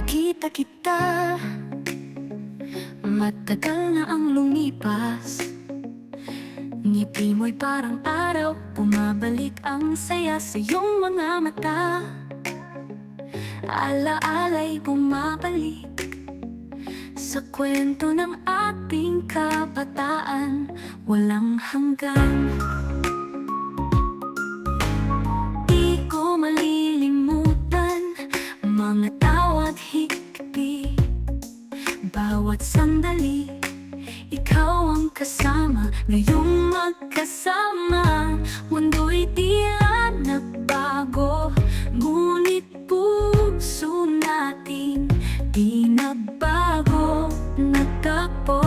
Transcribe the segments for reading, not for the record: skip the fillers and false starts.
nakita kita, matagal na ang lumipas. Ngiti mo'y parang araw, bumabalik ang saya sa iyong mga mata. Ala-ala'y bumabalik sa kwento ng ating kabataan, walang hanggan. Di ko malilimutan mga tawa't higpi, bawat sandali ikaw ang kasama. Ngayong magkasama, mundo'y tila nagbago, ngunit puso natin di nagbago. Nagtagpo,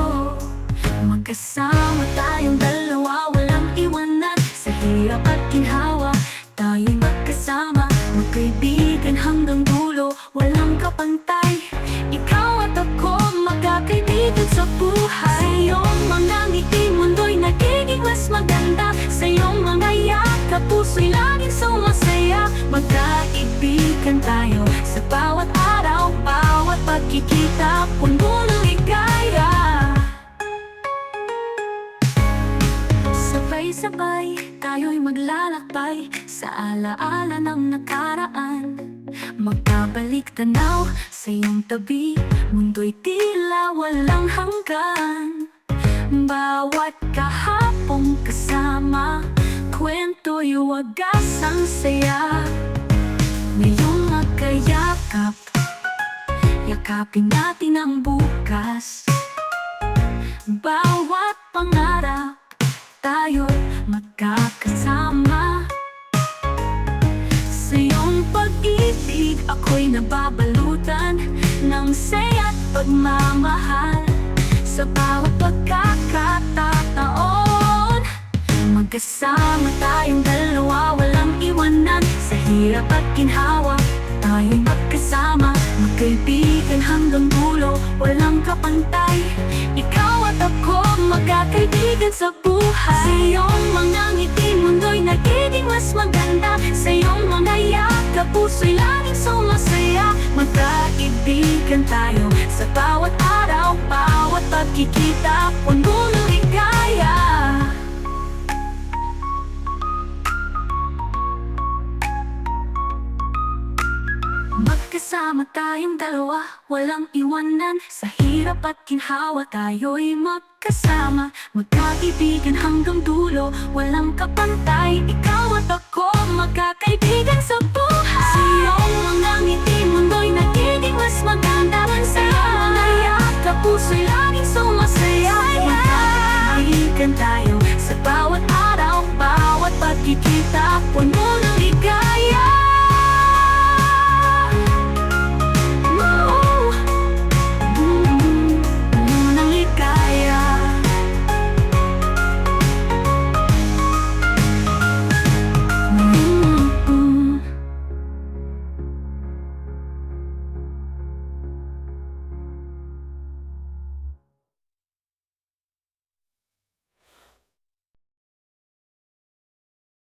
magkasama tayong dalawa, walang iwanan sa hirap at ginhawa. Tayo'y magkasama, magkaibigan hanggang dulo, walang kapantay. Ikaw at ako, magkakaibigan sa buhay. Sa iyong mga ngiti, mundo'y nagiging mas maganda. Sa iyong mga yakap, puso'y laging sumasaya. Magkaibigan tayo sa bawat araw, bawat pagkikita, puno ng ligaya. Sabay-sabay, tayo'y maglalakbay sa alaala ng nakaraan. Magbabalik tanaw sa iyong tabi, mundo'y tila walang hanggan. Bawat kahapong kasama, kwento'y wagas ang saya. Ngayong magkayakap, yakapin natin ang bukas. Bawat pangarap, tayo'y magkakasama. Sa iyong pag-ibig, ako'y nababalutan ng saya't pagmamahal. Sa bawat pagkakataon, magkasama tayong dalawa, walang iwanan sa hirap at ginhawa. Tayo'y magkasama, magkaibigan hanggang dulo, walang kapantay. Ikaw at ako, magkakaibigan sa buhay. Sa iyong mga ngiti, mundo'y nagiging mas maganda. Sa iyong mga yakap, puso'y laging sumasaya. Magkaibigan tayo sa bawat araw, bawat pagkikita, puno ng ligaya. Magkasama tayong dalawa, walang iwanan sa hirap at ginhawa. Tayo'y magkasama, magkaibigan hanggang dulo, walang kapantay. Ikaw at ako, magkakaibigan sa buhay. Sa iyong mga ngiti, mundo'y nagiging mas maganda. Sa iyong mga yakap, puso'y laging sumasaya.